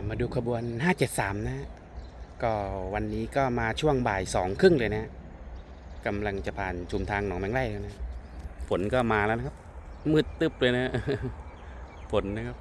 มาดูขบวน 573 นะฮะก็วันนี้ก็มาช่วงบ่าย2 ครึ่งเลยนะกำลังจะผ่านชุมทางหนองแมงไร่แล้วนะฝนก็มาแล้วนะครับมืดตึ๊บเลยนะ ฝนนะครับ